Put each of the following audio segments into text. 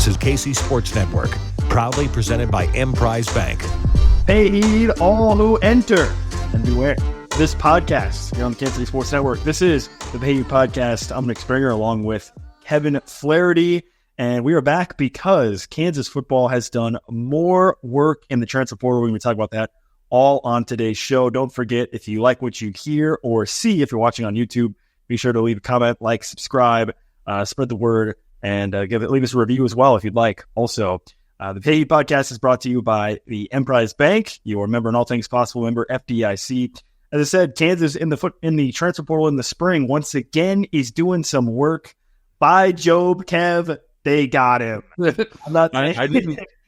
is KC Sports Network, proudly presented by Emprise Bank. Paid all who enter, and beware. This podcast here on the Kansas City Sports Network. This is the Bai Jobe podcast. I'm Nick Springer along with Kevin Flaherty, and we are back because Kansas football has done more work in the transfer portal. We're going to talk about that all on today's show. Don't forget, if you like what you hear or see, if you're watching on YouTube, be sure to leave a comment, like, subscribe, spread the word, and leave us a review as well if you'd like. Also, the Bai Jobe podcast is brought to you by the Emprise Bank, your member in all things possible, member FDIC. As I said, Kansas in the transfer portal in the spring once again is doing some work. Bai Jobe, Kev, they got him.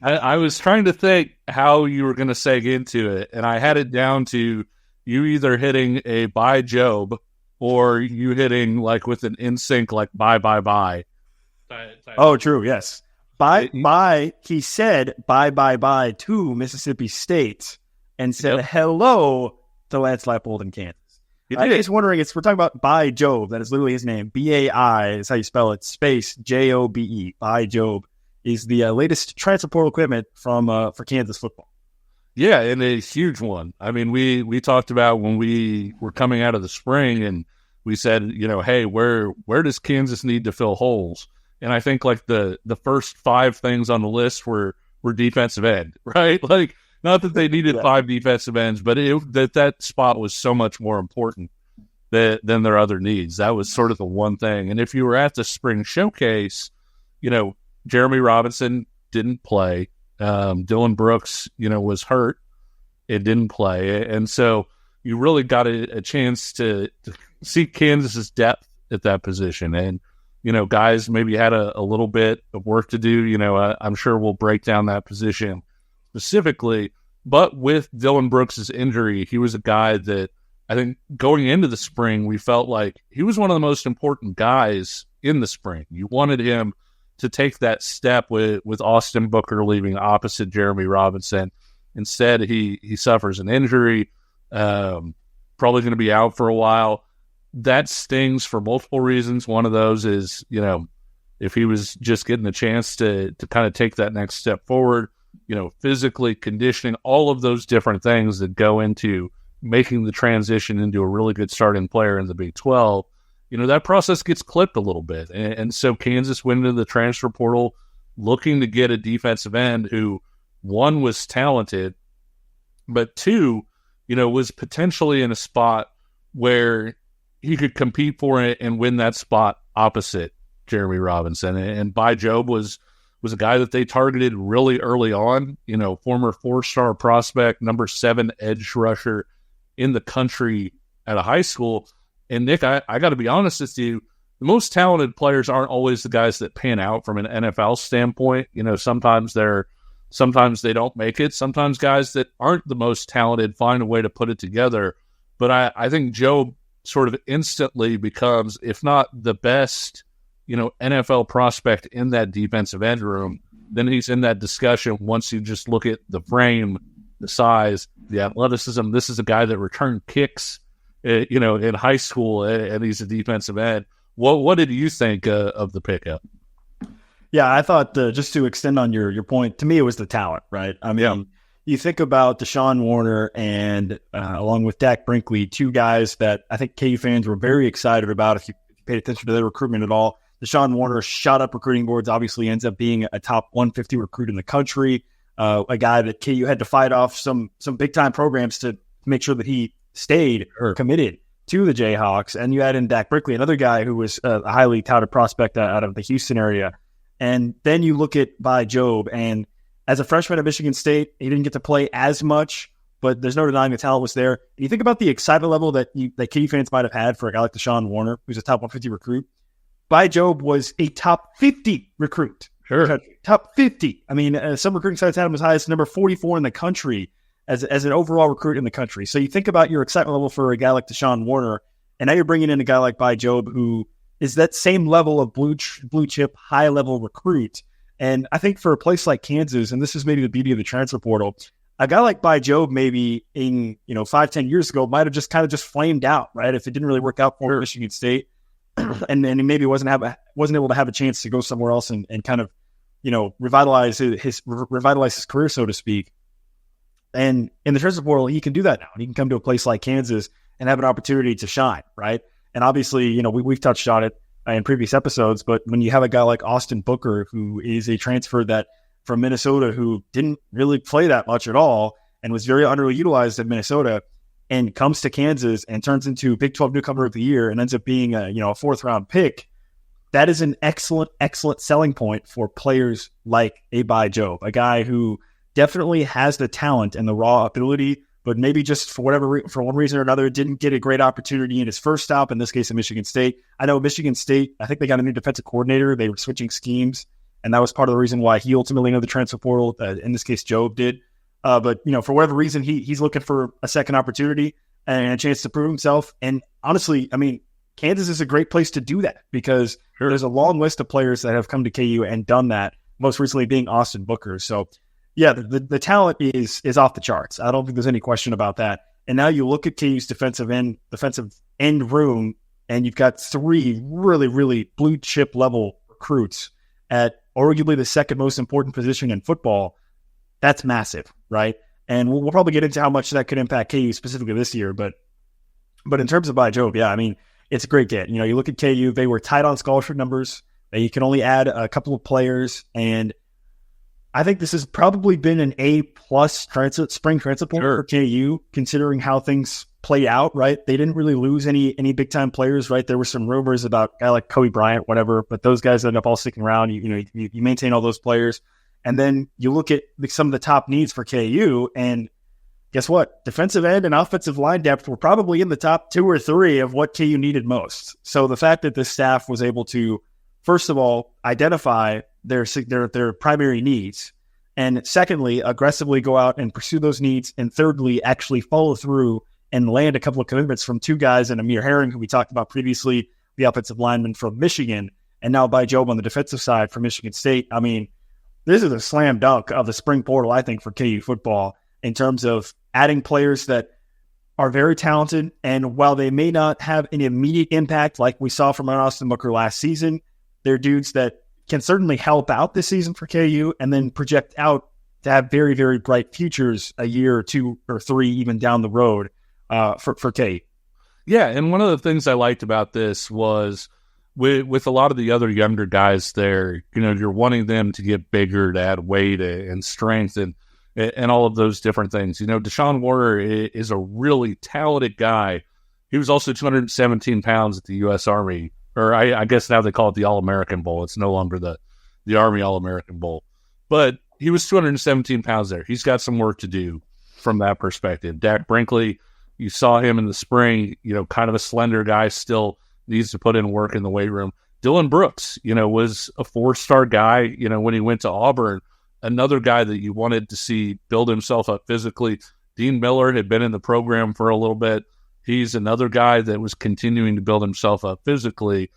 I was trying to think how you were going to seg into it, and I had it down to you either hitting a Bai Jobe or you hitting like with an in sync like bye. Oh, true. Yes. Bye. He said bye to Mississippi State and said hello to Lance Leipold in Kansas. I'm just wondering, we're talking about Bai Jobe. That is literally his name. B-A-I is how you spell it. Space J-O-B-E. Bai Jobe is the latest transfer portal equipment for Kansas football. Yeah, and a huge one. I mean, we talked about when we were coming out of the spring, and we said, hey, where does Kansas need to fill holes? And I think like the first 5 things on the list were defensive end, right? Like, not that they needed 5 defensive ends, but that spot was so much more important than their other needs. That was sort of the one thing. And if you were at the spring showcase, Jeremy Robinson didn't play. Dylan Brooks, was hurt. It didn't play. And so you really got a chance to see Kansas's depth at that position. And, guys maybe had a little bit of work to do. I'm sure we'll break down that position specifically, but with Dylan Brooks' injury, he was a guy that I think going into the spring, we felt like he was one of the most important guys in the spring. You wanted him to take that step with Austin Booker leaving opposite Jeremy Robinson. Instead, he suffers an injury, probably going to be out for a while. That stings for multiple reasons. One of those is, if he was just getting a chance to kind of take that next step forward, physically, conditioning, all of those different things that go into making the transition into a really good starting player in the Big 12, that process gets clipped a little bit. And so Kansas went into the transfer portal looking to get a defensive end who, one, was talented, but two, was potentially in a spot where he could compete for it and win that spot opposite Jeremy Robinson. And Bai Jobe was a guy that they targeted really early on, former 4-star prospect, number 7 edge rusher in the country at a high school. And Nick, I got to be honest with you, the most talented players aren't always the guys that pan out from an NFL standpoint. Sometimes they don't make it. Sometimes guys that aren't the most talented find a way to put it together. But I think Jobe sort of instantly becomes, if not the best, NFL prospect in that defensive end room, then he's in that discussion once you just look at the frame, the size, the athleticism. This is a guy that returned kicks, in high school, and he's a defensive end. What did you think of the pickup? Yeah, I thought, just to extend on your point, to me it was the talent, right? I mean, you think about Deshaun Warner and along with Dak Brinkley, 2 guys that I think KU fans were very excited about if you paid attention to their recruitment at all. Deshaun Warner shot up recruiting boards, obviously ends up being a top 150 recruit in the country, a guy that KU had to fight off some big-time programs to make sure that he stayed or committed to the Jayhawks. And you add in Dak Brinkley, another guy who was a highly touted prospect out of the Houston area. And then you look at Bai Jobe, and as a freshman at Michigan State, he didn't get to play as much, but there's no denying the talent was there. You think about the excitement level that KU fans might have had for a guy like Deshaun Warner, who's a top 150 recruit. Bai Jobe was a top 50 recruit. Sure. Top 50. I mean, some recruiting sites had him as high as number 44 in the country as an overall recruit in the country. So you think about your excitement level for a guy like Deshaun Warner, and now you're bringing in a guy like Bai Jobe, who is that same level of blue chip, high level recruit. And I think for a place like Kansas, and this is maybe the beauty of the transfer portal, a guy like Bai Jobe maybe in 5-10 years ago might have just flamed out, right? If it didn't really work out for Michigan State, and he maybe wasn't able to have a chance to go somewhere else and kind of revitalize his career, so to speak. And in the transfer portal, he can do that now. He can come to a place like Kansas and have an opportunity to shine, right? And obviously, we've touched on it in previous episodes, but when you have a guy like Austin Booker, who is a transfer that from Minnesota, who didn't really play that much at all and was very underutilized in Minnesota, and comes to Kansas and turns into Big 12 Newcomer of the Year and ends up being a fourth-round pick, that is an excellent selling point for players like a Bai Jobe, a guy who definitely has the talent and the raw ability, but maybe just for one reason or another, didn't get a great opportunity in his first stop, in this case at Michigan State. I know Michigan State, I think they got a new defensive coordinator. They were switching schemes, and that was part of the reason why he ultimately entered the transfer portal. In this case, Jobe did. But for whatever reason, he's looking for a second opportunity and a chance to prove himself. And honestly, Kansas is a great place to do that, because there's a long list of players that have come to KU and done that, most recently being Austin Booker. So, yeah, the talent is off the charts. I don't think there's any question about that. And now you look at KU's defensive end room, and you've got three really, really blue chip level recruits at arguably the second most important position in football. That's massive, right? And we'll probably get into how much that could impact KU specifically this year. But in terms of Bai Jobe, yeah, it's a great get. You look at KU, they were tight on scholarship numbers. You can only add a couple of players, and I think this has probably been an A-plus spring transfer for KU, considering how things played out, right? They didn't really lose any big-time players, right? There were some rumors about a guy like Kobe Bryant, whatever, but those guys ended up all sticking around. You maintain all those players. And then you look at some of the top needs for KU, and guess what? Defensive end and offensive line depth were probably in the top 2 or 3 of what KU needed most. So the fact that this staff was able to, first of all, identify their primary needs, and secondly, aggressively go out and pursue those needs, and thirdly, actually follow through and land a couple of commitments from 2 guys, and Amir Herring, who we talked about previously, the offensive lineman from Michigan, and now Bai Jobe on the defensive side for Michigan State. This is a slam dunk of the spring portal, I think, for KU football, in terms of adding players that are very talented, and while they may not have an immediate impact like we saw from Austin Booker last season, they're dudes that can certainly help out this season for KU and then project out to have very, very bright futures a year or 2 or 3 even down the road for KU. Yeah, and one of the things I liked about this was with a lot of the other younger guys there, you're wanting them to get bigger, to add weight and strength and all of those different things. Deshaun Warner is a really talented guy. He was also 217 pounds at the U.S. Army, or I guess now they call it the All-American Bowl. It's no longer the Army All-American Bowl. But he was 217 pounds there. He's got some work to do from that perspective. Dak Brinkley, you saw him in the spring, kind of a slender guy, still needs to put in work in the weight room. Dylan Brooks, was a 4-star guy, when he went to Auburn. Another guy that you wanted to see build himself up physically. Dean Miller had been in the program for a little bit. He's another guy that was continuing to build himself up physically.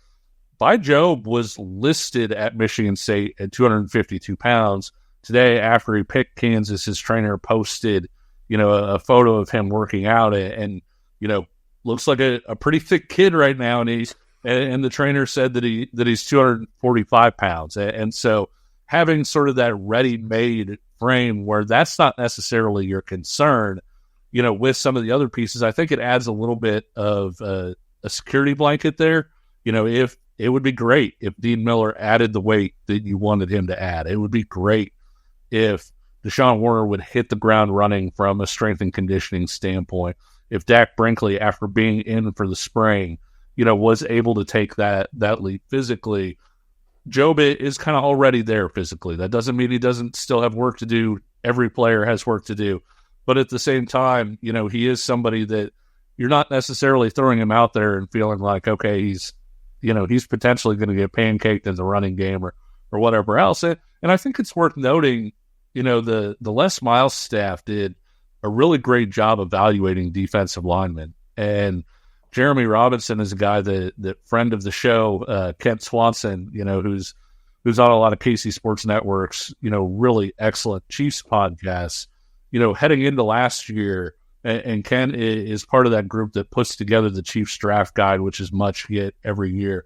Bai Jobe was listed at Michigan State at 252 pounds. Today, after he picked Kansas, his trainer posted, a photo of him working out and looks like a pretty thick kid right now. And the trainer said that he's 245 pounds. And so having sort of that ready-made frame where that's not necessarily your concern, with some of the other pieces, I think it adds a little bit of a security blanket there. If it would be great if Dean Miller added the weight that you wanted him to add. It would be great if Deshaun Warner would hit the ground running from a strength and conditioning standpoint. If Dak Brinkley, after being in for the spring, was able to take that leap physically. Jobe is kind of already there physically. That doesn't mean he doesn't still have work to do. Every player has work to do. But at the same time, he is somebody that you're not necessarily throwing him out there and feeling like, okay, he's potentially going to get pancaked in the running game or whatever else. And I think it's worth noting, the Les Miles staff did a really great job evaluating defensive linemen. And Jeremy Robinson is a guy that friend of the show, Kent Swanson, who's on a lot of KC Sports Networks, really excellent Chiefs podcasts, heading into last year. And Ken is part of that group that puts together the Chiefs draft guide, which is much hit every year.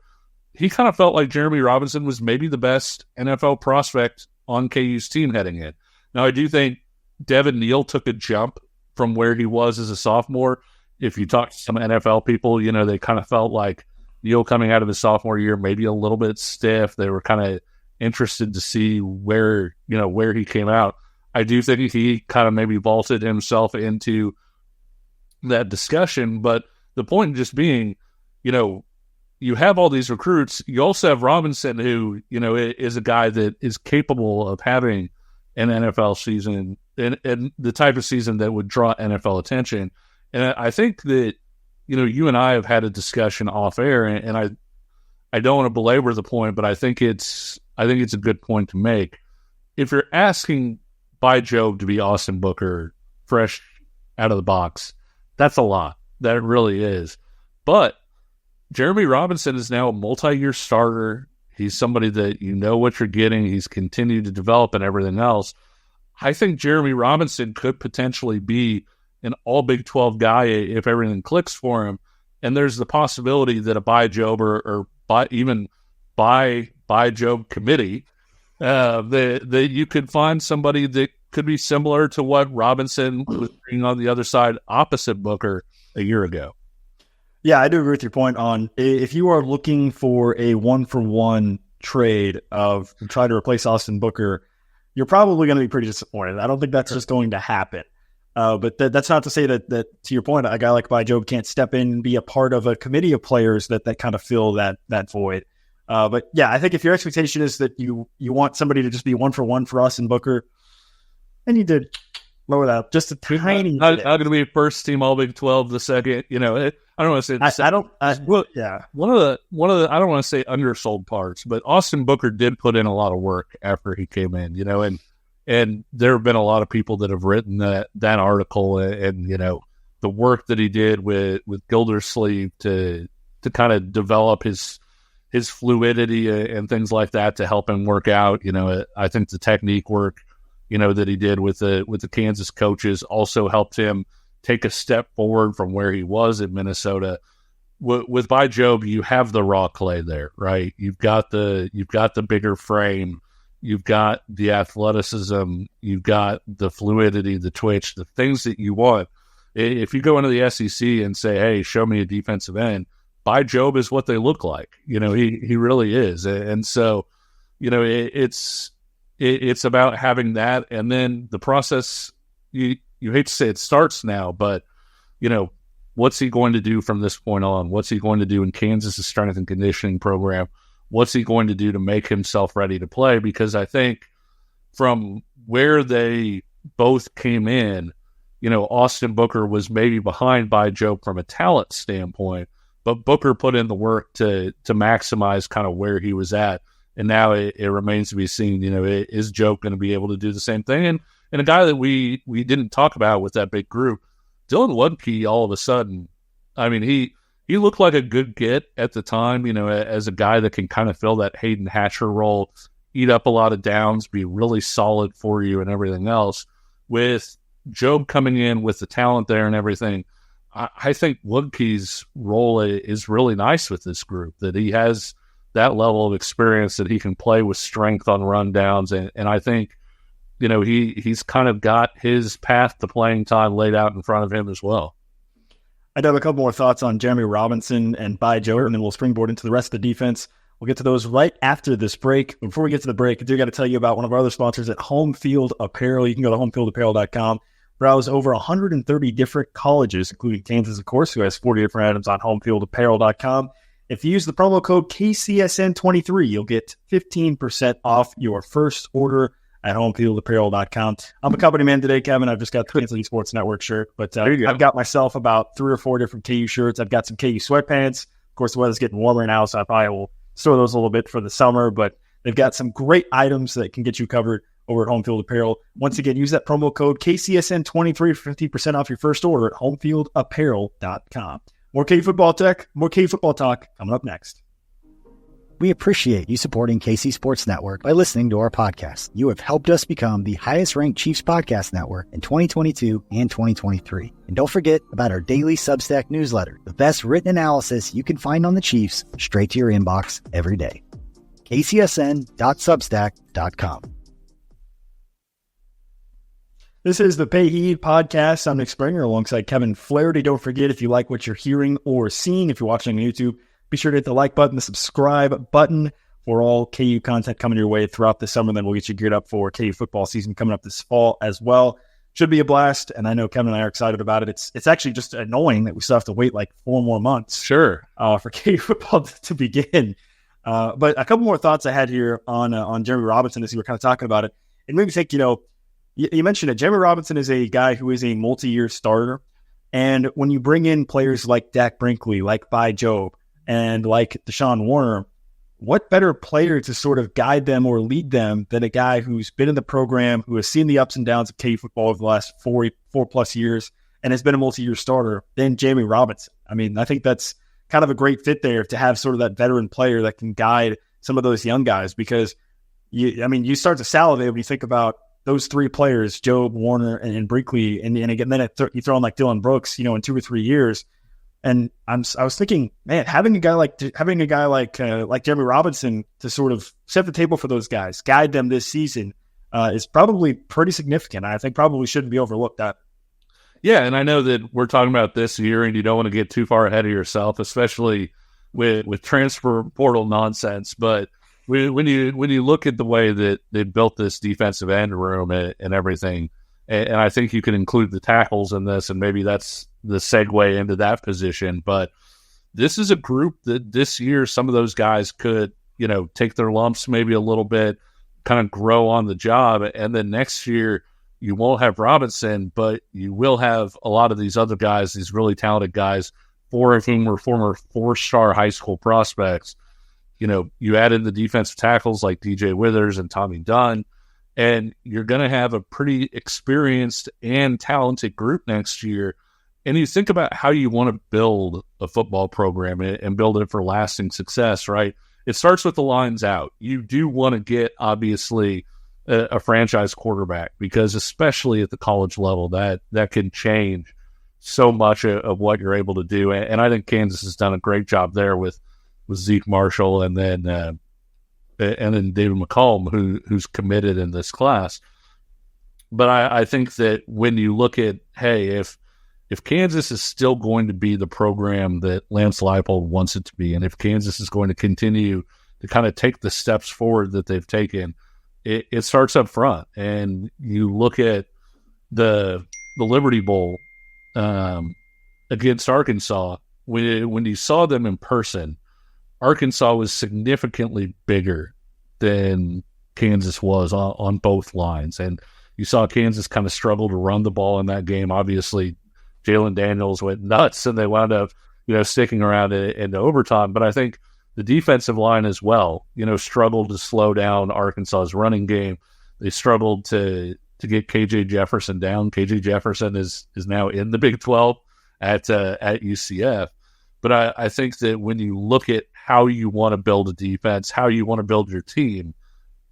he kind of felt like Jeremy Robinson was maybe the best NFL prospect on KU's team heading in. Now, I do think Devin Neal took a jump from where he was as a sophomore. If you talk to some NFL people, you know, they kind of felt like Neal coming out of his sophomore year, maybe a little bit stiff. They were kind of interested to see where he came out. I do think he kind of maybe vaulted himself into that discussion, but the point just being, you know, you have all these recruits. You also have Robinson, who, you know, is a guy that is capable of having an NFL season and the type of season that would draw NFL attention. And I think that, you know, you and I have had a discussion off air, and I don't want to belabor the point, but I think it's a good point to make. If you're asking Bai Jobe to be Austin Booker fresh out of the box, that's a lot. That really is. But Jeremy Robinson is now a multi-year starter. He's somebody that you know what you're getting. He's continued to develop and everything else. I think Jeremy Robinson could potentially be an all Big 12 guy if everything clicks for him. And there's the possibility that a Bai Jobe or even Bai Jobe committee, that you could find somebody that could be similar to what Robinson was bringing on the other side opposite Booker a year ago. Yeah, I do agree with your point on if you are looking for a 1-for-1 trade of trying to replace Austin Booker, you're probably going to be pretty disappointed. I don't think that's just going to happen. But that's not to say that to your point, a guy like Bai Jobe can't step in and be a part of a committee of players that kind of fill that void. But yeah, I think if your expectation is that you want somebody to just be 1-for-1 for Austin Booker, I need to lower that up just a tiny bit. Not going to be first team All Big 12 the second. You know, I don't want to say. One of the I don't want to say undersold parts, but Austin Booker did put in a lot of work after he came in. You know, and there have been a lot of people that have written that article and you know the work that he did with Gildersleeve to kind of develop his fluidity and things like that to help him work out. You know, I think the technique work, you know, that he did with the Kansas coaches also helped him take a step forward from where he was in Minnesota. With Bai Jobe, you have the raw clay there, right? You've got the bigger frame, you've got the athleticism, you've got the fluidity, the twitch, the things that you want. If you go into the SEC and say, "Hey, show me a defensive end," Bai Jobe is what they look like. You know, he really is, and so, you know, it's about having that, and then the process. You hate to say it starts now, but you know, what's he going to do from this point on? What's he going to do in Kansas' strength and conditioning program? What's he going to do to make himself ready to play? Because I think from where they both came in, you know, Austin Booker was maybe behind Bai Jobe from a talent standpoint, but Booker put in the work to maximize kind of where he was at. And now it remains to be seen, you know, is Jobe going to be able to do the same thing? And a guy that we didn't talk about with that big group, Dylan Woodkey, all of a sudden, I mean, he looked like a good get at the time, you know, as a guy that can kind of fill that Hayden Hatcher role, eat up a lot of downs, be really solid for you and everything else. With Jobe coming in with the talent there and everything, I think Woodkey's role is really nice with this group, that he has that level of experience that he can play with strength on rundowns. And I think, you know, he's kind of got his path to playing time laid out in front of him as well. I do have a couple more thoughts on Jeremy Robinson and Bai Jobe, and then we'll springboard into the rest of the defense. We'll get to those right after this break. Before we get to the break, I do got to tell you about one of our other sponsors at Home Field Apparel. You can go to homefieldapparel.com, browse over 130 different colleges, including Kansas, of course, who has 40 different items on homefieldapparel.com. If you use the promo code KCSN23, you'll get 15% off your first order at homefieldapparel.com. I'm a company man today, Kevin. I've just got the Kansas City Sports Network shirt, but I've got myself about 3 or 4 different KU shirts. I've got some KU sweatpants. Of course, the weather's getting warmer now, so I probably will store those a little bit for the summer, but they've got some great items that can get you covered over at Home Field Apparel. Once again, use that promo code KCSN23 for 50% off your first order at homefieldapparel.com. More KU football tech, more KU football talk coming up next. We appreciate you supporting KC Sports Network by listening to our podcast. You have helped us become the highest-ranked Chiefs podcast network in 2022 and 2023. And don't forget about our daily Substack newsletter, the best written analysis you can find on the Chiefs straight to your inbox every day. kcsn.substack.com. This is the Pay Heed podcast. I'm Nick Springer alongside Kevin Flaherty. Don't forget, if you like what you're hearing or seeing, if you're watching on YouTube, be sure to hit the like button, the subscribe button for all KU content coming your way throughout the summer. Then we'll get you geared up for KU football season coming up this fall as well. Should be a blast, and I know Kevin and I are excited about it. It's actually just annoying that we still have to wait like 4 more months for KU football to begin. But a couple more thoughts I had here on Jeremy Robinson as you were kind of talking about it. And maybe think, you mentioned it. Jeremy Robinson is a guy who is a multi-year starter. And when you bring in players like Dak Brinkley, like Bai Jobe, and like Deshaun Warner, what better player to sort of guide them or lead them than a guy who's been in the program, who has seen the ups and downs of KU football over the last 4 plus years and has been a multi-year starter than Jeremy Robinson? I mean, I think that's kind of a great fit there to have sort of that veteran player that can guide some of those young guys, because you start to salivate when you think about those 3 players, Jobe, Warner, and Brinkley, and again, then you throw in like Dylan Brooks, in 2 or 3 years. And I was thinking, man, having a guy like Jeremy Robinson to sort of set the table for those guys, guide them this season, is probably pretty significant. I think probably shouldn't be overlooked. Yeah, and I know that we're talking about this year, and you don't want to get too far ahead of yourself, especially with transfer portal nonsense. But when you look at the way that they built this defensive end room and everything, and I think you can include the tackles in this, and maybe that's the segue into that position. But this is a group that this year some of those guys could, take their lumps maybe a little bit, kind of grow on the job, and then next year you won't have Robinson, but you will have a lot of these other guys, these really talented guys, 4 of whom were former 4-star high school prospects. You add in the defensive tackles like DJ Withers and Tommy Dunn, and you're going to have a pretty experienced and talented group next year. And you think about how you want to build a football program and build it for lasting success, right? It starts with the lines out. You do want to get, obviously, a franchise quarterback, because especially at the college level, that can change so much of what you're able to do. And I think Kansas has done a great job there with Zeke Marshall and then David McCollum, who's committed in this class. But I think that when you look at, hey, if Kansas is still going to be the program that Lance Leipold wants it to be, and if Kansas is going to continue to kind of take the steps forward that they've taken, it starts up front. And you look at the Liberty Bowl against Arkansas, when you saw them in person, Arkansas was significantly bigger than Kansas was on both lines. And you saw Kansas kind of struggle to run the ball in that game. Obviously, Jalen Daniels went nuts, and they wound up, sticking around into overtime. But I think the defensive line as well, struggled to slow down Arkansas's running game. They struggled to get KJ Jefferson down. KJ Jefferson is now in the Big 12 at UCF. But I think that when you look at how you want to build a defense, how you want to build your team,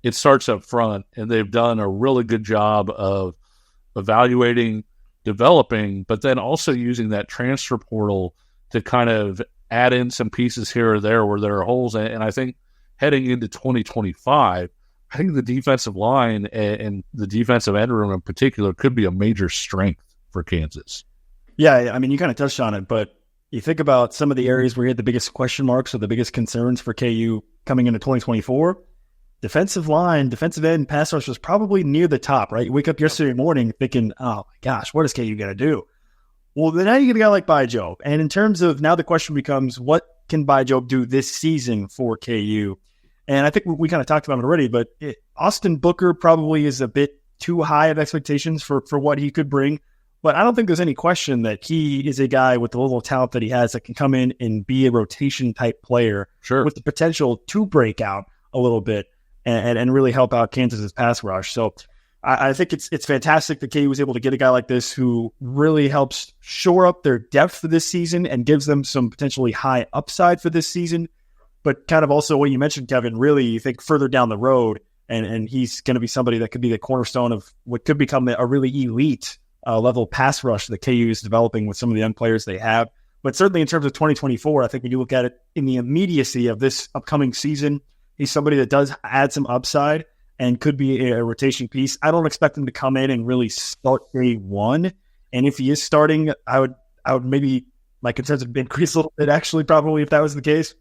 it starts up front, and they've done a really good job of evaluating, developing, but then also using that transfer portal to kind of add in some pieces here or there where there are holes. And I think heading into 2025, I think the defensive line and the defensive end room in particular could be a major strength for Kansas. Yeah, I mean, you kind of touched on it, but you think about some of the areas where you had the biggest question marks or the biggest concerns for KU coming into 2024. Defensive line, defensive end, pass rush was probably near the top, right? You wake up yesterday morning thinking, oh my gosh, what is KU going to do? Well, then now you get a guy like Bai Jobe. And in terms of now the question becomes, what can Bai Jobe do this season for KU? And I think we kind of talked about it already, but Austin Booker probably is a bit too high of expectations for what he could bring. But I don't think there's any question that he is a guy with the level of talent that he has that can come in and be a rotation type player with the potential to break out a little bit and really help out Kansas's pass rush. So I think it's fantastic that KU was able to get a guy like this who really helps shore up their depth for this season and gives them some potentially high upside for this season. but kind of also what you mentioned, Kevin, really you think further down the road, and he's going to be somebody that could be the cornerstone of what could become a really elite level pass rush that KU is developing with some of the young players they have. But certainly in terms of 2024, I think when you look at it in the immediacy of this upcoming season, he's somebody that does add some upside and could be a rotation piece. I don't expect him to come in and really start day one. And if he is starting, I would maybe, my concerns would increase a little bit, actually, probably, if that was the case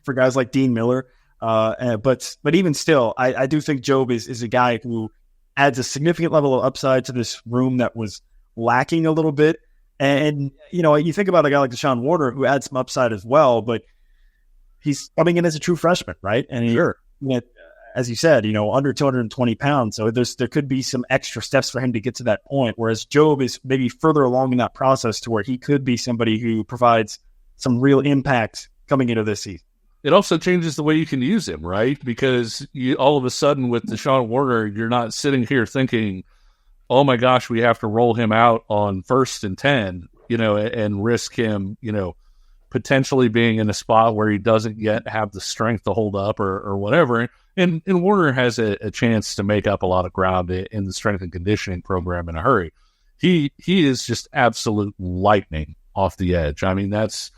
for guys like Dean Miller. But even still, I do think Jobe is a guy who adds a significant level of upside to this room that was lacking a little bit. And, you think about a guy like Deshaun Warner who adds some upside as well, but he's coming in as a true freshman, right? And Sure. As you said, under 220 pounds. So there could be some extra steps for him to get to that point, whereas Jobe is maybe further along in that process to where he could be somebody who provides some real impact coming into this season. It also changes the way you can use him, right? Because all of a sudden with Deshaun Warner, you're not sitting here thinking, oh my gosh, we have to roll him out on 1st and 10, and risk him, potentially being in a spot where he doesn't yet have the strength to hold up or whatever. And Warner has a chance to make up a lot of ground in the strength and conditioning program in a hurry. He is just absolute lightning off the edge. I mean, that's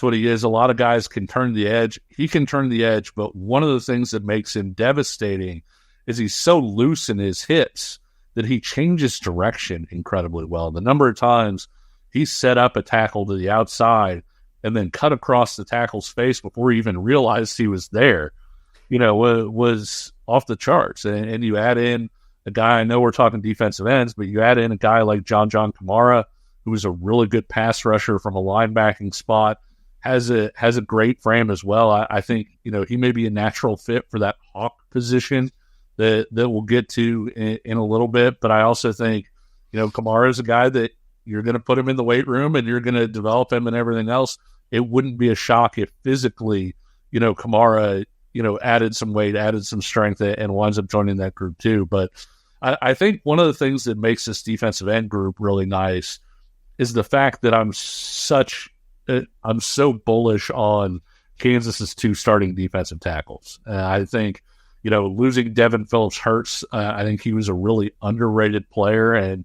what he is. A lot of guys can turn the edge. He can turn the edge, but one of the things that makes him devastating is he's so loose in his hips that he changes direction incredibly well. The number of times he set up a tackle to the outside and then cut across the tackle's face before he even realized he was there, was off the charts. And you add in a guy, I know we're talking defensive ends, but you add in a guy like John Kamara, who is a really good pass rusher from a linebacking spot, has a great frame as well. I think, he may be a natural fit for that hawk position that we'll get to in a little bit. But I also think, Kamara is a guy that you're going to put him in the weight room and you're going to develop him and everything else. It wouldn't be a shock if physically, Kamara, added some weight, added some strength, and winds up joining that group too. But I think one of the things that makes this defensive end group really nice is the fact that I'm so bullish on Kansas's 2 starting defensive tackles. I think, losing Devin Phillips hurts. I think he was a really underrated player and,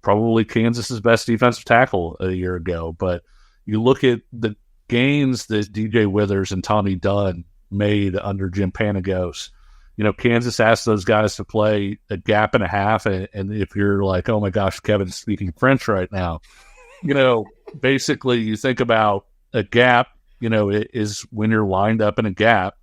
probably Kansas's best defensive tackle a year ago. But you look at the gains that DJ Withers and Tommy Dunn made under Jim Panagos. Kansas asked those guys to play a gap and a half. And if you're like, oh my gosh, Kevin's speaking French right now, basically you think about a gap, it is when you're lined up in a gap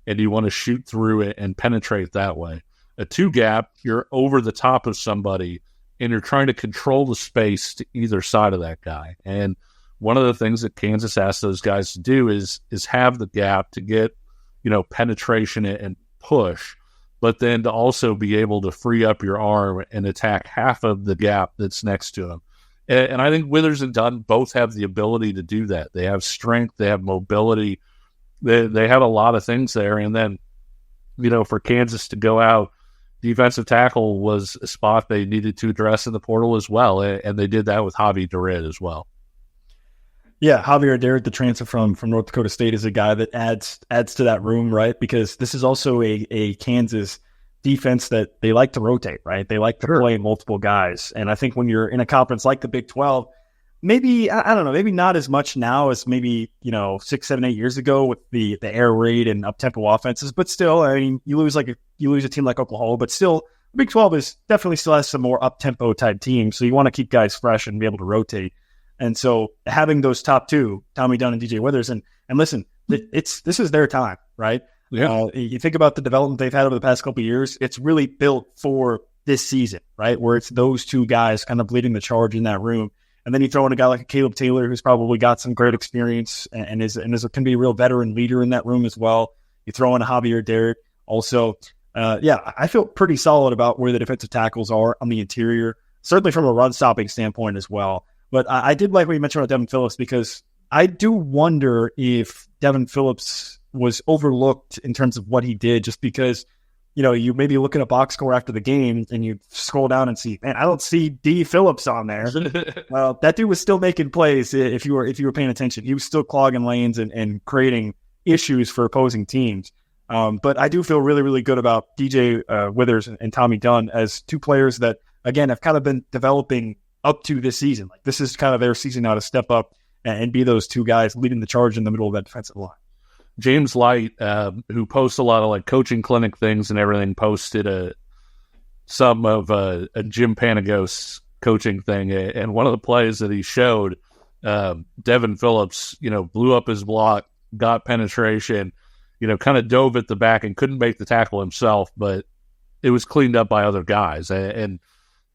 and you want to shoot through it and penetrate that way. A 2 gap, you're over the top of somebody and you're trying to control the space to either side of that guy. And one of the things that Kansas asked those guys to do is have the gap to get, penetration and push, but then to also be able to free up your arm and attack half of the gap that's next to him. And I think Withers and Dunn both have the ability to do that. They have strength, they have mobility, they have a lot of things there. And then, for Kansas to go out, defensive tackle was a spot they needed to address in the portal as well. And they did that with Javi Durant as well. Yeah, Javier Derrick, the transfer from North Dakota State, is a guy that adds to that room, right? Because this is also a Kansas defense that they like to rotate, right? They like to play multiple guys. And I think when you're in a conference like the Big 12, maybe, I don't know, maybe not as much now as maybe, 6, 7, 8 years ago with the air raid and up-tempo offenses. But still, I mean, you lose a team like Oklahoma, but still, the Big 12 definitely still has some more up-tempo type teams. So you want to keep guys fresh and be able to rotate. And so having those top 2, Tommy Dunn and DJ Withers, and listen, this is their time, right? Yeah. You think about the development they've had over the past couple of years, it's really built for this season, right? Where it's those 2 guys kind of leading the charge in that room. And then you throw in a guy like a Caleb Taylor, who's probably got some great experience and can be a real veteran leader in that room as well. You throw in a Javier Derrick also. I feel pretty solid about where the defensive tackles are on the interior, certainly from a run stopping standpoint as well. But I did like what you mentioned about Devin Phillips, because I do wonder if Devin Phillips was overlooked in terms of what he did, just because, you maybe look at a box score after the game and you scroll down and see, man, I don't see D Phillips on there. Well, that dude was still making plays if you were paying attention. He was still clogging lanes and creating issues for opposing teams. But I do feel really, really good about DJ Withers and Tommy Dunn as two players that, again, have kind of been developing up to this season. Like, this is kind of their season now to step up and be those two guys leading the charge in the middle of that defensive line. James Light, who posts a lot of like coaching clinic things and everything, posted some of Jim Panagos coaching thing, and one of the plays that he showed, Devin Phillips, blew up his block, got penetration, kind of dove at the back and couldn't make the tackle himself, but it was cleaned up by other guys. And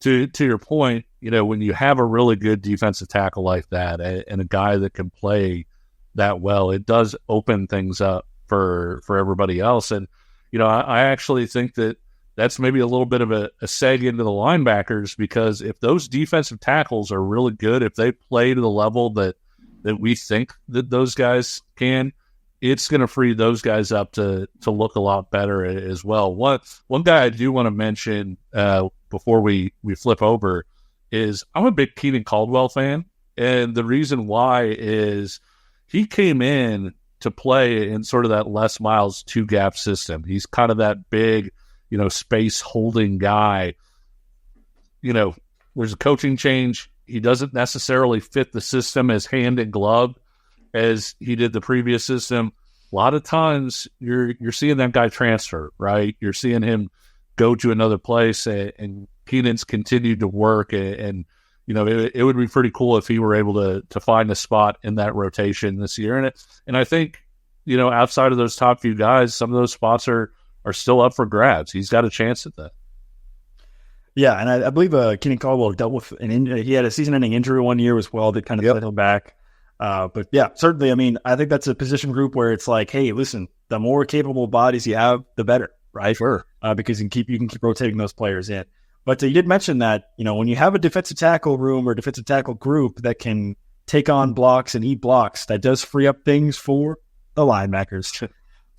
to your point, when you have a really good defensive tackle like that and a guy that can play that well, it does open things up for everybody else. And, I actually think that that's maybe a little bit of a seg into the linebackers, because if those defensive tackles are really good, if they play to the level that we think that those guys can, it's going to free those guys up to look a lot better as well. One guy I do want to mention before we flip over is I'm a big Keenan Caldwell fan, and the reason why is he came in to play in sort of that Les Miles two-gap system. He's kind of that big, space holding guy. There's a coaching change. He doesn't necessarily fit the system as hand in glove as he did the previous system. A lot of times you're seeing that guy transfer, right? You're seeing him go to another place, and Keenan's continued to work, and it would be pretty cool if he were able to find a spot in that rotation this year. And I think, outside of those top few guys, some of those spots are still up for grabs. He's got a chance at that. Yeah, and I believe Keenan Caldwell dealt with he had a season-ending injury one year as well that kind of set him back. But yeah, certainly, I think that's a position group where it's like, hey, listen, the more capable bodies you have, the better, right? Sure. Because you can keep rotating those players in. But you did mention that, when you have a defensive tackle room or defensive tackle group that can take on blocks and eat blocks, that does free up things for the linebackers.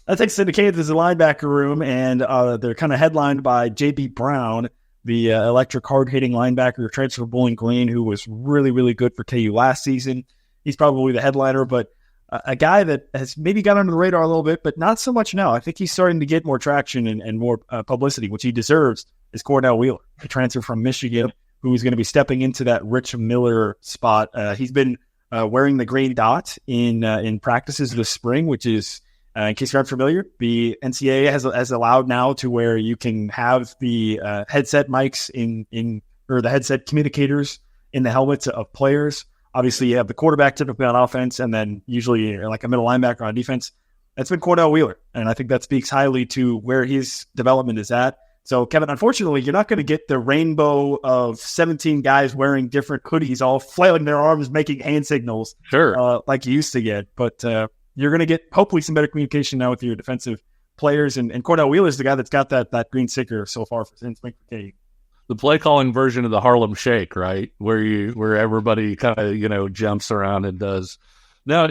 That takes us into Kansas' linebacker room, and they're kind of headlined by J.B. Brown, the electric hard-hitting linebacker transfer from Bowling Green, who was really, really good for KU last season. He's probably the headliner, but a guy that has maybe got under the radar a little bit, but not so much now. I think he's starting to get more traction and more publicity, which he deserves, is Cordell Wheeler, a transfer from Michigan, who is going to be stepping into that Rich Miller spot. He's been wearing the green dot in practices this spring, which is, in case you're unfamiliar, the NCAA has allowed now to where you can have the headset mics or the headset communicators in the helmets of players. Obviously, you have the quarterback typically on offense, and then usually like a middle linebacker on defense. That's been Cordell Wheeler, and I think that speaks highly to where his development is at. So, Kevin, unfortunately, you're not going to get the rainbow of 17 guys wearing different hoodies, all flailing their arms, making hand signals, like you used to get. But you're going to get, hopefully, some better communication now with your defensive players. And Cordell Wheeler is the guy that's got that green sticker so far since McKay. The play calling version of the Harlem Shake, right? Where everybody kind of, jumps around and does. Now,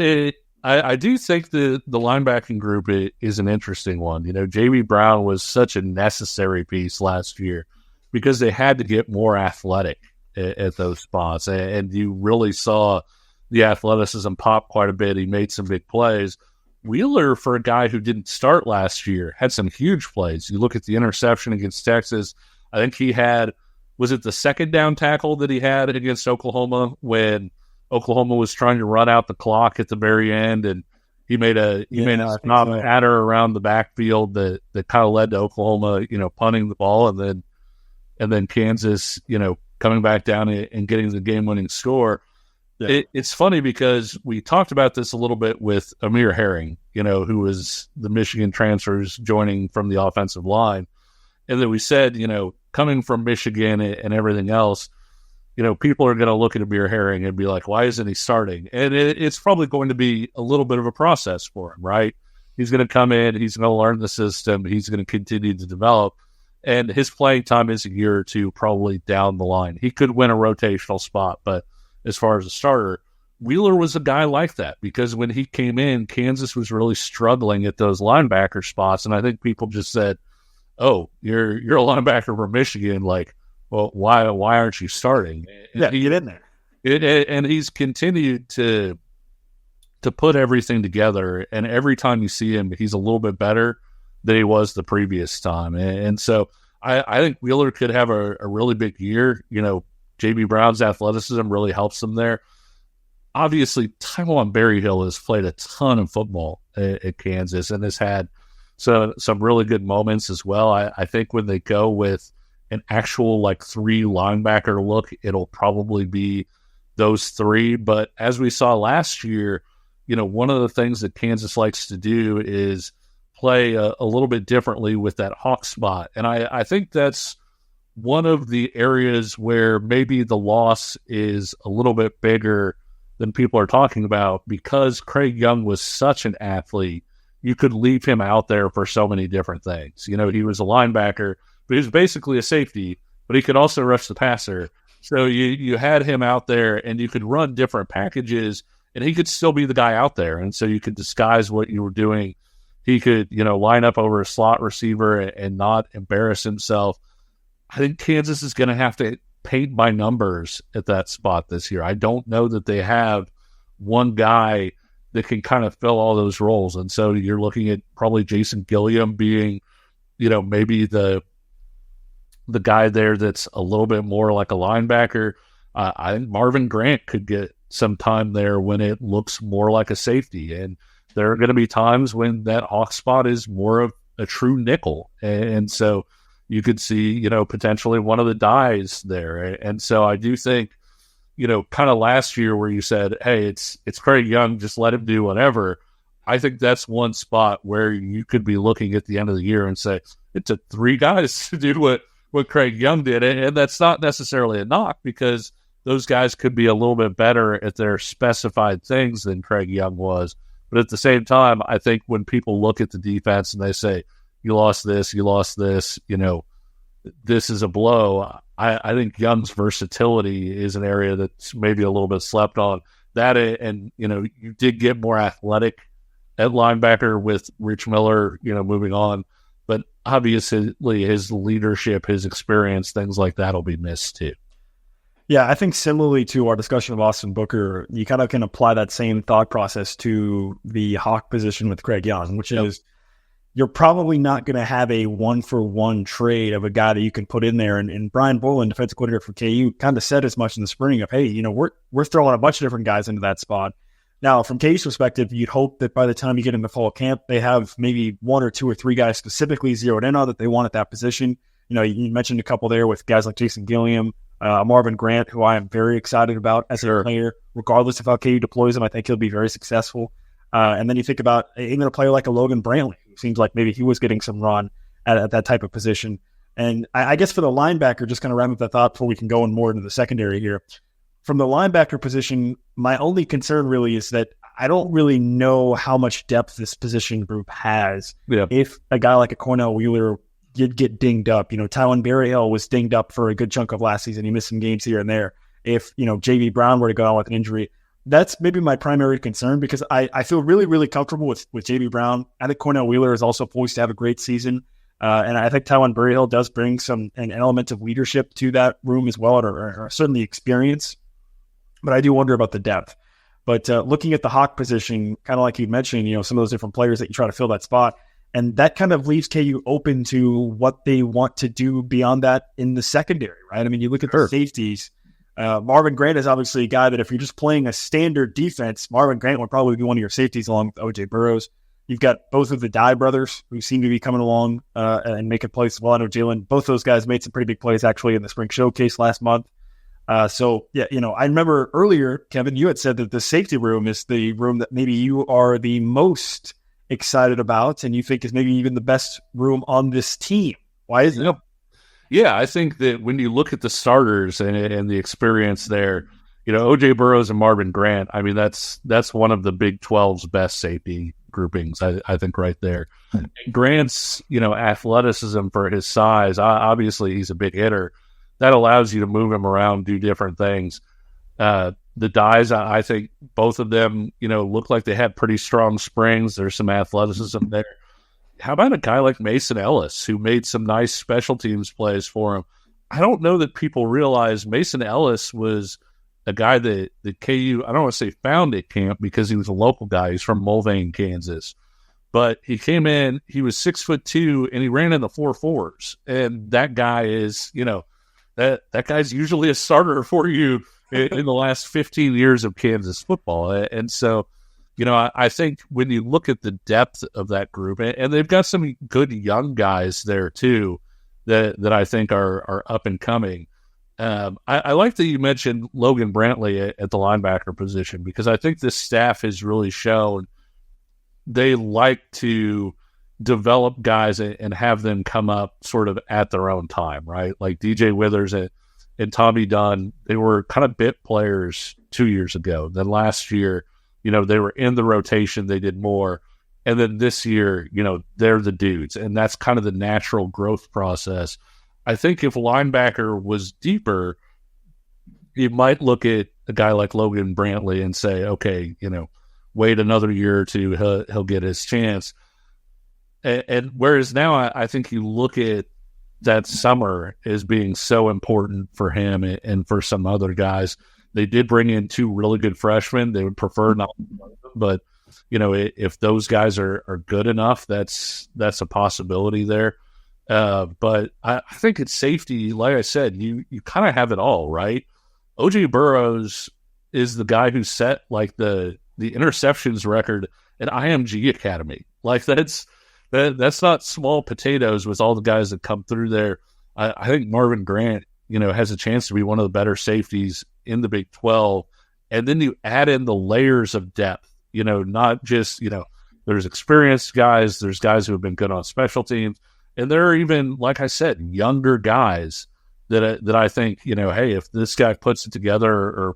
I do think the linebacking group is an interesting one. J.B. Brown was such a necessary piece last year because they had to get more athletic at those spots. And you really saw the athleticism pop quite a bit. He made some big plays. Wheeler, for a guy who didn't start last year, had some huge plays. You look at the interception against Texas. I think he had, was it the second down tackle that he had against Oklahoma when Oklahoma was trying to run out the clock at the very end, and he made a knob patter around the backfield that kind of led to Oklahoma, punting the ball, and then Kansas, coming back down and getting the game-winning score. Yeah. It's funny because we talked about this a little bit with Amir Herring, who was the Michigan transfers joining from the offensive line. And then we said, coming from Michigan and everything else, people are going to look at Amir Herring and be like, why isn't he starting? And it's probably going to be a little bit of a process for him, right? He's going to come in, he's going to learn the system, he's going to continue to develop, and his playing time is a year or two probably down the line. He could win a rotational spot, but as far as a starter, Wheeler was a guy like that because when he came in, Kansas was really struggling at those linebacker spots, and I think people just said, oh, you're a linebacker from Michigan, like, well, why aren't you starting? And get in there. And he's continued to to put everything together. And every time you see him, he's a little bit better than he was the previous time. And so I think Wheeler could have a really big year. J.B. Brown's athleticism really helps him there. Obviously, Taiwan Berryhill has played a ton of football at Kansas and has had some really good moments as well. I think when they go with an actual 3 linebacker look, it'll probably be those 3. But as we saw last year, one of the things that Kansas likes to do is play a little bit differently with that hawk spot. And I think that's one of the areas where maybe the loss is a little bit bigger than people are talking about, because Craig Young was such an athlete. You could leave him out there for so many different things. He was a linebacker, but he was basically a safety, but he could also rush the passer. So you had him out there, and you could run different packages, and he could still be the guy out there. And so you could disguise what you were doing. He could, line up over a slot receiver and not embarrass himself. I think Kansas is going to have to paint by numbers at that spot this year. I don't know that they have one guy that can kind of fill all those roles. And so you're looking at probably Jason Gilliam being, maybe the guy there that's a little bit more like a linebacker. I think Marvin Grant could get some time there when it looks more like a safety. And there are going to be times when that hawk spot is more of a true nickel. And so you could see, potentially one of the dies there. And so I do think, kind of last year where you said, hey, it's Craig Young, just let him do whatever. I think that's one spot where you could be looking at the end of the year and say, it took 3 guys to do what Craig Young did. And that's not necessarily a knock, because those guys could be a little bit better at their specified things than Craig Young was. But at the same time, I think when people look at the defense and they say, you lost this, this is a blow. I think Young's versatility is an area that's maybe a little bit slept on. That, and, you did get more athletic at linebacker with Rich Miller, moving on. But obviously his leadership, his experience, things like that will be missed too. Yeah, I think similarly to our discussion of Austin Booker, you kind of can apply that same thought process to the hawk position with Craig Young, which is you're probably not going to have a 1-for-1 trade of a guy that you can put in there. And Brian Boland, defensive coordinator for KU, kind of said as much in the spring of, hey, we're throwing a bunch of different guys into that spot. Now, from KU's perspective, you'd hope that by the time you get into fall camp, they have maybe 1 or 2 or 3 guys specifically zeroed in on that they want at that position. You mentioned a couple there with guys like Jason Gilliam, Marvin Grant, who I am very excited about as a player. Regardless of how KU deploys him, I think he'll be very successful. And then you think about even a player like a Logan Brantley, who seems like maybe he was getting some run at that type of position. And I guess for the linebacker, just kind of wrap up that thought before we can go in more into the secondary here. From the linebacker position, my only concern really is that I don't really know how much depth this position group has. Yeah. If a guy like a Cornell Wheeler did get dinged up, Taiwan Berryhill was dinged up for a good chunk of last season. He missed some games here and there. If, J.B. Brown were to go out with an injury, that's maybe my primary concern, because I feel really, really comfortable with J.B. Brown. I think Cornell Wheeler is also poised to have a great season. And I think Taiwan Berryhill does bring an element of leadership to that room as well, or certainly experience. But I do wonder about the depth. But looking at the hawk position, kind of like you mentioned, some of those different players that you try to fill that spot, and that kind of leaves KU open to what they want to do beyond that in the secondary, right? I mean, you look at the safeties. Marvin Grant is obviously a guy that if you're just playing a standard defense, Marvin Grant would probably be one of your safeties along with O.J. Burroughs. You've got both of the Dye brothers who seem to be coming along and making plays as well. I know Jalen, both those guys made some pretty big plays actually in the spring showcase last month. I remember earlier, Kevin, you had said that the safety room is the room that maybe you are the most excited about and you think is maybe even the best room on this team. Why is it? Yeah, I think that when you look at the starters and the experience there, O.J. Burroughs and Marvin Grant, I mean, that's one of the Big 12's best safety groupings, I think, right there. And Grant's, athleticism for his size, obviously he's a big hitter. That allows you to move him around, do different things. The Dyes, I think both of them, look like they had pretty strong springs. There's some athleticism there. How about a guy like Mason Ellis, who made some nice special teams plays for him? I don't know that people realize Mason Ellis was a guy that KU, I don't want to say found at camp because he was a local guy. He's from Mulvane, Kansas. But he came in, he was 6'2", and he ran in the 4.4s. And that guy is, that guy's usually a starter for you in the last 15 years of Kansas football. And so, I think when you look at the depth of that group, and they've got some good young guys there too, that I think are up and coming. I like that you mentioned Logan Brantley at the linebacker position, because I think this staff has really shown they like to develop guys and have them come up sort of at their own time, right? Like DJ Withers and Tommy Dunn, they were kind of bit players 2 years ago. Then last year, they were in the rotation, they did more. And then this year, they're the dudes. And that's kind of the natural growth process. I think if linebacker was deeper, you might look at a guy like Logan Brantley and say, okay, wait another year or two, he'll get his chance. And whereas now I think you look at that summer as being so important for him and for some other guys. They did bring in 2 really good freshmen. They would prefer not, but if those guys are good enough, that's a possibility there. But I think it's safety. Like I said, you kind of have it all, right? OJ Burroughs is the guy who set like the interceptions record at IMG Academy. Like that's not small potatoes with all the guys that come through there. I think Marvin Grant, has a chance to be one of the better safeties in the Big 12. And then you add in the layers of depth, not just, there's experienced guys, there's guys who have been good on special teams. And there are even, like I said, younger guys that I think, hey, if this guy puts it together or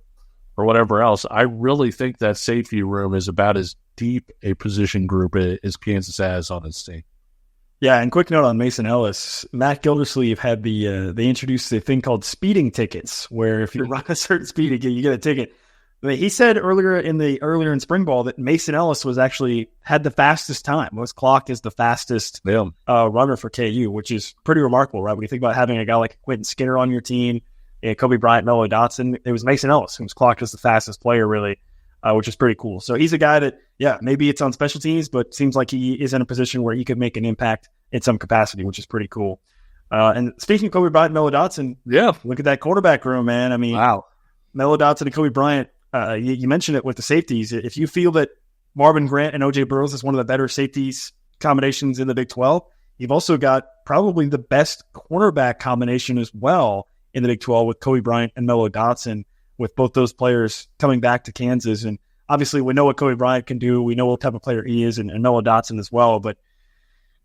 whatever else, I really think that safety room is about as deep a position group as Kansas has on its team. Yeah, and quick note on Mason Ellis. Matt Gildersleeve had they introduced a thing called speeding tickets, where if you run a certain speed, you get a ticket. But he said earlier in spring ball that Mason Ellis had the fastest time, was clocked as the fastest runner for KU, which is pretty remarkable, right? When you think about having a guy like Quentin Skinner on your team, and Kobe Bryant, Melo Dotson, it was Mason Ellis who was clocked as the fastest player, really, which is pretty cool. So he's a guy that, maybe it's on special teams, but seems like he is in a position where he could make an impact in some capacity, which is pretty cool. And speaking of Kobe Bryant, Melo Dotson, look at that quarterback room, man. I mean, wow. Melo Dotson and Kobe Bryant, you mentioned it with the safeties. If you feel that Marvin Grant and OJ Burroughs is one of the better safeties combinations in the Big 12, you've also got probably the best cornerback combination as well in the Big 12 with Kobe Bryant and Melo Dotson, with both those players coming back to Kansas. And obviously we know what Kobe Bryant can do. We know what type of player he is, and Melo Dotson as well. But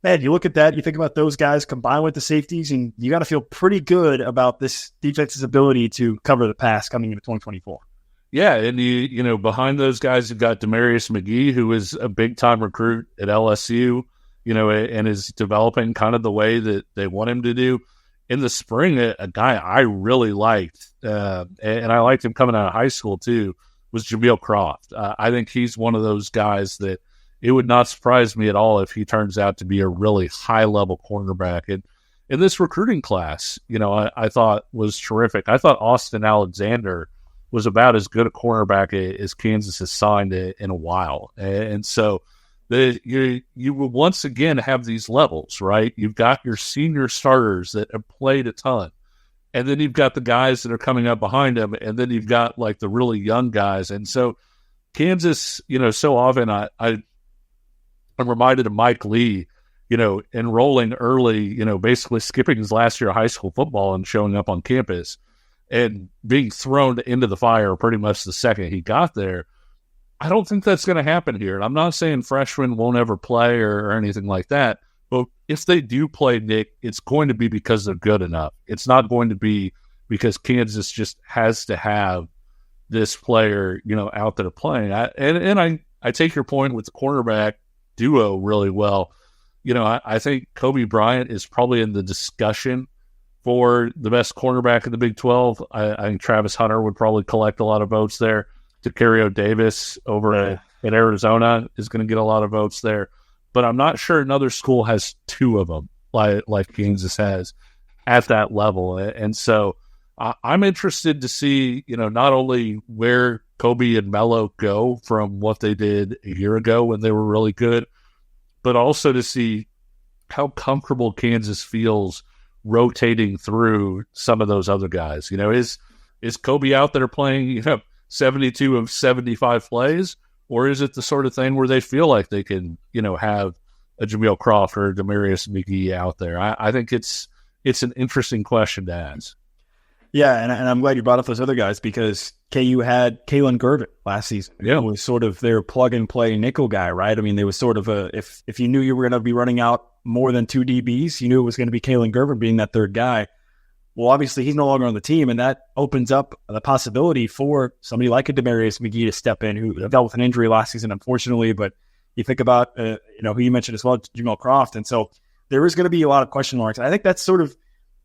man, you look at that, you think about those guys combined with the safeties, and you got to feel pretty good about this defense's ability to cover the pass coming into 2024. Yeah, and you behind those guys, you've got Demarius McGee, who is a big-time recruit at LSU, and is developing kind of the way that they want him to do. In the spring, a guy I really liked, and I liked him coming out of high school too, was Jameel Croft. I think he's one of those guys that it would not surprise me at all if he turns out to be a really high-level cornerback. And in this recruiting class, I thought was terrific. I thought Austin Alexander was about as good a cornerback as Kansas has signed in a while. And so you will once again have these levels, right? You've got your senior starters that have played a ton, and then you've got the guys that are coming up behind them, and then you've got like the really young guys. And so Kansas, so often I'm reminded of Mike Lee, enrolling early, basically skipping his last year of high school football and showing up on campus and being thrown into the fire pretty much the second he got there. I don't think that's going to happen here. And I'm not saying freshmen won't ever play or anything like that, but if they do play, Nick, it's going to be because they're good enough. It's not going to be because Kansas just has to have this player, out there playing. I take your point with the cornerback duo really well. I think Kobe Bryant is probably in the discussion for the best cornerback in the Big 12. I think Travis Hunter would probably collect a lot of votes there. Tacario Davis over at Arizona is going to get a lot of votes there. But I'm not sure another school has 2 of them like Kansas has at that level. And so I'm interested to see, not only where Kobe and Melo go from what they did a year ago when they were really good, but also to see how comfortable Kansas feels rotating through some of those other guys. Is Kobe out there playing, 72 of 75 plays, or is it the sort of thing where they feel like they can, have a Jameel Crawford or Demarius McGee out there? I think it's an interesting question to ask. Yeah, and I'm glad you brought up those other guys because KU had Kalen Gervin last season. Yeah. It was sort of their plug-and-play nickel guy, right? I mean, there was sort of if you knew you were going to be running out more than two DBs, you knew it was going to be Kalen Gervin being that third guy. Well, obviously, he's no longer on the team, and that opens up the possibility for somebody like a Demarius McGee to step in, who dealt with an injury last season, unfortunately. But you think about, who you mentioned as well, Jameel Crawford. And so there is going to be a lot of question marks. I think that's sort of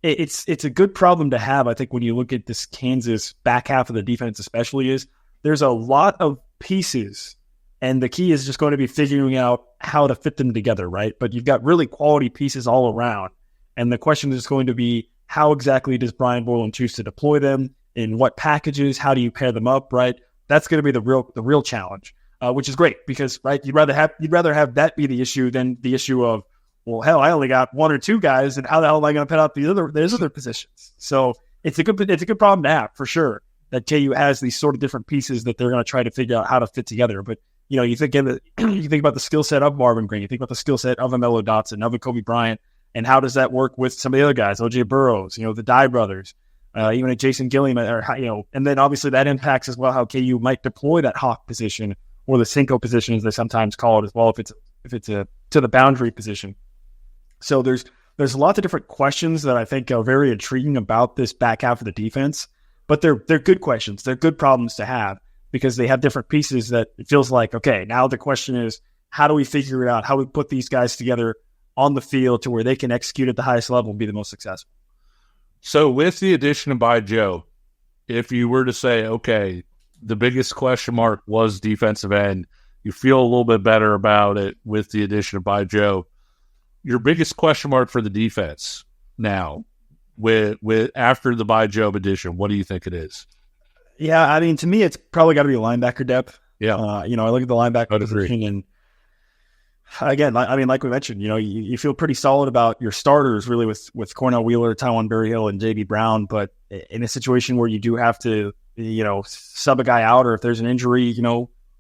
it's a good problem to have. I think when you look at this Kansas back half of the defense, especially, is there's a lot of pieces, and the key is just going to be figuring out how to fit them together, right? But you've got really quality pieces all around, and the question is going to be, how exactly does Brian Borland choose to deploy them? In what packages? How do you pair them up? Right, that's going to be the real challenge, which is great because right, you'd rather have that be the issue than the issue of, well, hell, I only got one or two guys, and how the hell am I going to put out those other positions? So it's a good problem to have for sure. That KU has these sort of different pieces that they're going to try to figure out how to fit together. But you think about the skill set of Marvin Green, you think about the skill set of a Melo Dotson, of a Kobe Bryant. And how does that work with some of the other guys, O.J. Burrows, the Dye brothers, even a Jason Gilliam, and then obviously that impacts as well how KU might deploy that hawk position or the Cinco position, as they sometimes call it as well, if it's a to the boundary position. So there's lots of different questions that I think are very intriguing about this back half of the defense, but they're good questions. They're good problems to have because they have different pieces that it feels like, okay, now the question is, how do we figure it out? How do we put these guys together on the field to where they can execute at the highest level and be the most successful? So with the addition of Bai Jobe, if you were to say, okay, the biggest question mark was defensive end, you feel a little bit better about it with the addition of Bai Jobe. Your biggest question mark for the defense now, with after the Bai Jobe addition, what do you think it is? Yeah, I mean, to me, it's probably got to be linebacker depth. Yeah. I look at the linebacker position, and again, I mean, like we mentioned, you feel pretty solid about your starters really with Cornell Wheeler, Tywan Berryhill, and J.B. Brown. But in a situation where you do have to, sub a guy out, or if there's an injury,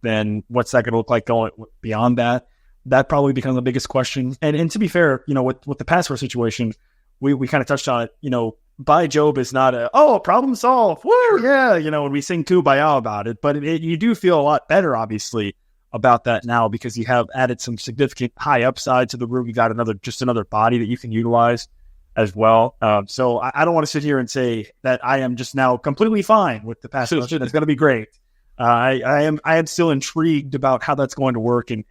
then what's that going to look like going beyond that? That probably becomes the biggest question. And to be fair, with the pass rush situation, we kind of touched on it. Bai Jobe is not problem solved. Woo, yeah, when we sing Kumbaya about it. But you do feel a lot better, obviously, about that now because you have added some significant high upside to the room. You got another body that you can utilize as well. So I don't want to sit here and say that I am just now completely fine with the pass rush. It's going to be great. I am still intrigued about how that's going to work and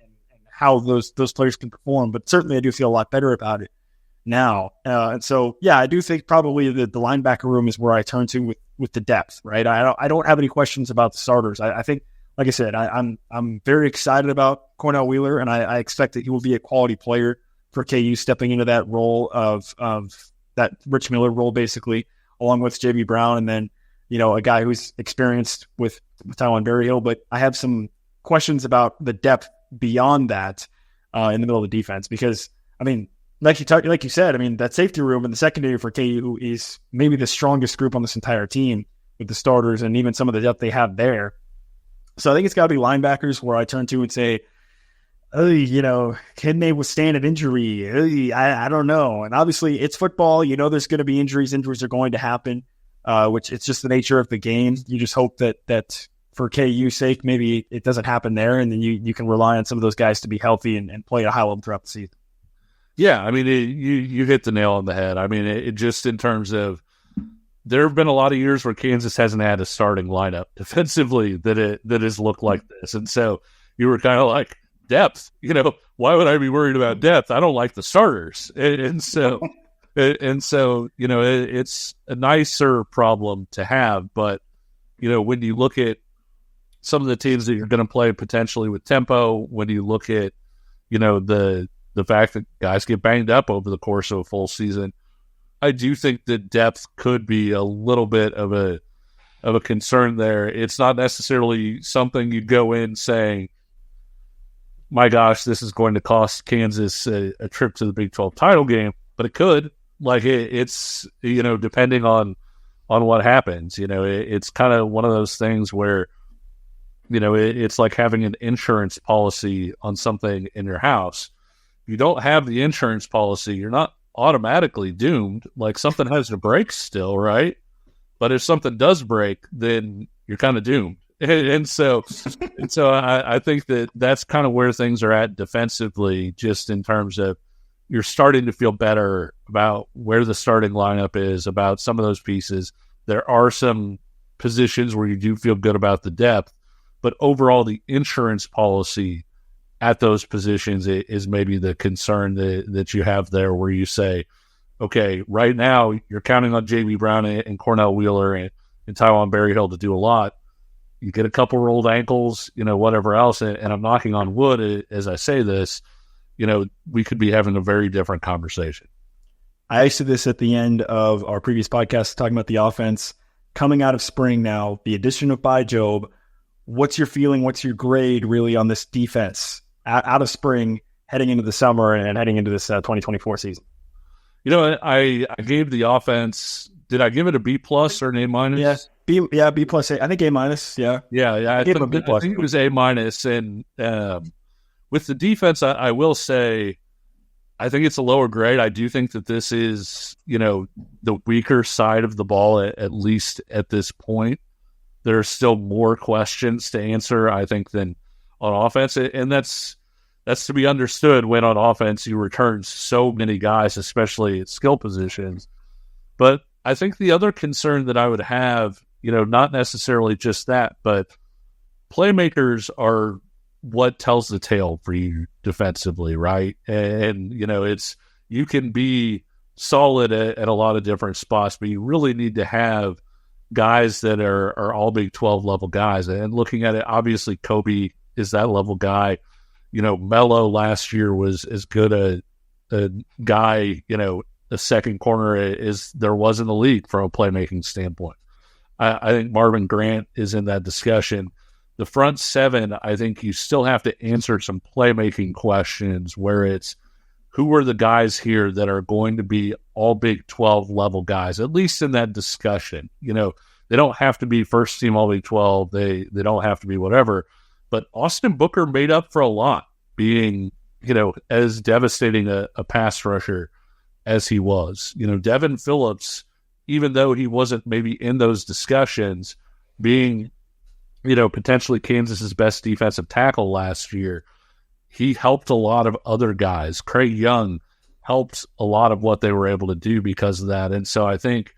how those players can perform. But certainly I do feel a lot better about it now. And so, yeah, I do think probably the linebacker room is where I turn to with the depth, right? I don't have any questions about the starters. I think, like I said, I'm very excited about Cornell Wheeler, and I expect that he will be a quality player for KU stepping into that role of that Rich Miller role, basically, along with J.B. Brown, and then, a guy who's experienced with Tywan Berryhill. But I have some questions about the depth beyond that in the middle of the defense because, I mean, like you said, I mean, that safety room in the secondary for KU is maybe the strongest group on this entire team with the starters and even some of the depth they have there. So I think it's got to be linebackers where I turn to and say, can they withstand an injury? I don't know. And obviously it's football. There's going to be injuries. Injuries are going to happen, which it's just the nature of the game. You just hope that for KU's sake, maybe it doesn't happen there. And then you can rely on some of those guys to be healthy and play at a high level throughout the season. Yeah. I mean, you hit the nail on the head. I mean, it just in terms of, there have been a lot of years where Kansas hasn't had a starting lineup defensively that has looked like this. And so you were kind of like, depth, why would I be worried about depth? I don't like the starters. And so, it's a nicer problem to have. But, when you look at some of the teams that you're going to play potentially with tempo, when you look at, the fact that guys get banged up over the course of a full season, I do think that depth could be a little bit of a concern there. It's not necessarily something you go in saying, my gosh, this is going to cost Kansas a trip to the Big 12 title game, but it could. Like it's, depending on what happens, it's kind of one of those things where, it's like having an insurance policy on something in your house. If you don't have the insurance policy, you're not automatically doomed. Like something has to break still, right? But if something does break, then you're kind of doomed. And so I think that's kind of where things are at defensively, just in terms of you're starting to feel better about where the starting lineup is, about some of those pieces. There are some positions where you do feel good about the depth, but overall the insurance policy at those positions is maybe the concern that you have there, where you say, okay, right now you're counting on J.B. Brown and Cornell Wheeler and Taiwan Berryhill to do a lot. You get a couple rolled ankles, whatever else, and I'm knocking on wood as I say this, we could be having a very different conversation. I asked you this at the end of our previous podcast, talking about the offense coming out of spring now, the addition of Bai Jobe. What's your feeling? What's your grade really on this defense out of spring, heading into the summer and heading into this 2024 season? I gave the offense. Did I give it a B plus or an A minus? Yeah, B plus. I think A minus. Yeah. I gave it a B plus. I think it was A minus. And with the defense, I will say, I think it's a lower grade. I do think that this is, the weaker side of the ball, at least at this point. There are still more questions to answer, I think, than on offense. And that's to be understood when on offense you return so many guys, especially at skill positions. But I think the other concern that I would have, not necessarily just that, but playmakers are what tells the tale for you defensively, right? And it's, you can be solid at a lot of different spots, but you really need to have guys that are all Big 12 level guys. And looking at it, obviously Kobe is that level guy. Melo last year was as good a guy, a second corner as there was in the league from a playmaking standpoint. I think Marvin Grant is in that discussion. The front seven, I think you still have to answer some playmaking questions where it's, who are the guys here that are going to be all Big 12 level guys, at least in that discussion. They don't have to be first team all Big 12. They don't have to be whatever. But Austin Booker made up for a lot, being, as devastating a pass rusher as he was. Devin Phillips, even though he wasn't maybe in those discussions, being, potentially Kansas's best defensive tackle last year, he helped a lot of other guys. Craig Young helped a lot of what they were able to do because of that. And so I think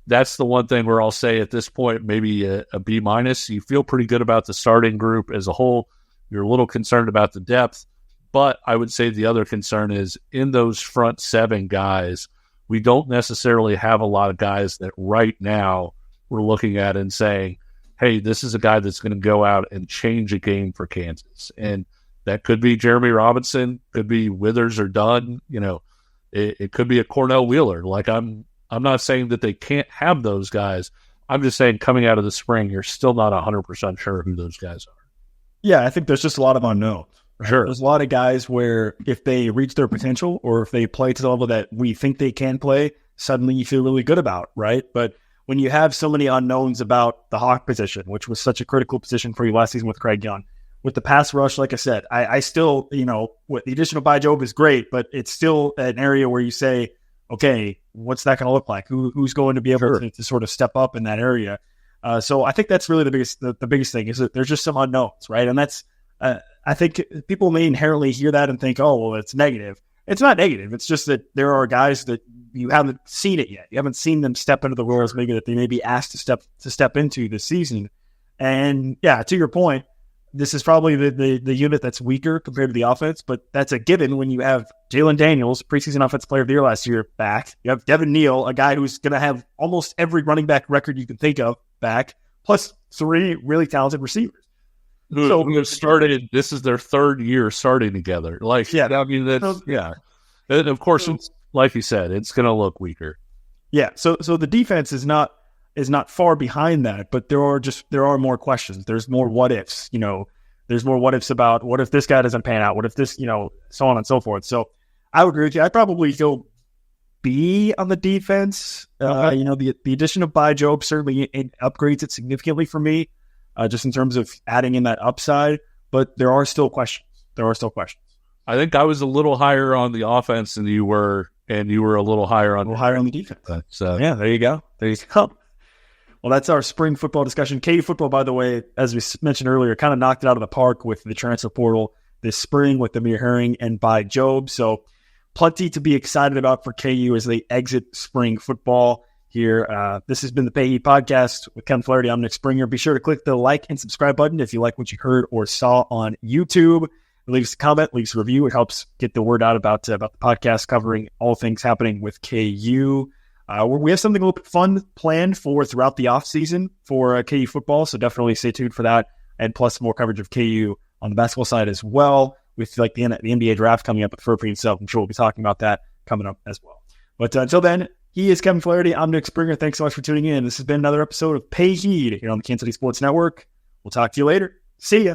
that's the one thing where I'll say at this point, maybe a B minus. You feel pretty good about the starting group as a whole. You're a little concerned about the depth, but I would say the other concern is in those front seven guys, we don't necessarily have a lot of guys that right now we're looking at and saying, hey, this is a guy that's going to go out and change a game for Kansas. And that could be Jeremy Robinson, could be Withers or Dunn. It could be a Cornell Wheeler. Like I'm not saying that they can't have those guys. I'm just saying coming out of the spring, you're still not 100% sure who those guys are. Yeah, I think there's just a lot of unknowns. Right? Sure. There's a lot of guys where if they reach their potential or if they play to the level that we think they can play, suddenly you feel really good about, right? But when you have so many unknowns about the Hawk position, which was such a critical position for you last season with Craig Young, with the pass rush, like I said, I still, with the addition of Bai Jobe is great, but it's still an area where you say, okay, what's that going to look like? Who's going to be able to sort of step up in that area? So I think that's really the biggest thing is that there's just some unknowns, right? And that's, I think people may inherently hear that and think, oh, well, it's negative. It's not negative. It's just that there are guys that you haven't seen it yet. You haven't seen them step into the roles maybe that they may be asked to step into this season. And yeah, to your point, this is probably the unit that's weaker compared to the offense, but that's a given when you have Jalen Daniels, preseason offensive player of the year last year, back. You have Devin Neal, a guy who's going to have almost every running back record you can think of back, plus three really talented receivers. Who have started, this is their third year starting together. Like, yeah, I mean, that's, yeah. And of course, it's, like you said, it's going to look weaker. Yeah. So the defense is not far behind that, but there are more questions. There's more what ifs. There's more what ifs about what if this guy doesn't pan out, what if this, so on and so forth. So I would agree with you. I'd probably go B on the defense. The addition of Bai Jobe certainly it upgrades it significantly for me, just in terms of adding in that upside. But there are still questions. I think I was a little higher on the offense than you were, and you were a little higher on the defense. So yeah, there you go. Well, that's our spring football discussion. KU football, by the way, as we mentioned earlier, kind of knocked it out of the park with the transfer portal this spring with Amir Herring and Bai Jobe. So plenty to be excited about for KU as they exit spring football here. This has been the Payee Podcast with Kevin Flaherty. I'm Nick Springer. Be sure to click the like and subscribe button if you like what you heard or saw on YouTube. Leave us a comment, leave us a review. It helps get the word out about the podcast covering all things happening with KU. We have something a little bit fun planned for throughout the offseason for KU football, so definitely stay tuned for that. And plus more coverage of KU on the basketball side as well, with like the NBA draft coming up with Furphy and stuff. I'm sure we'll be talking about that coming up as well. But until then, he is Kevin Flaherty. I'm Nick Springer. Thanks so much for tuning in. This has been another episode of Pay Heed here on the Kansas City Sports Network. We'll talk to you later. See ya.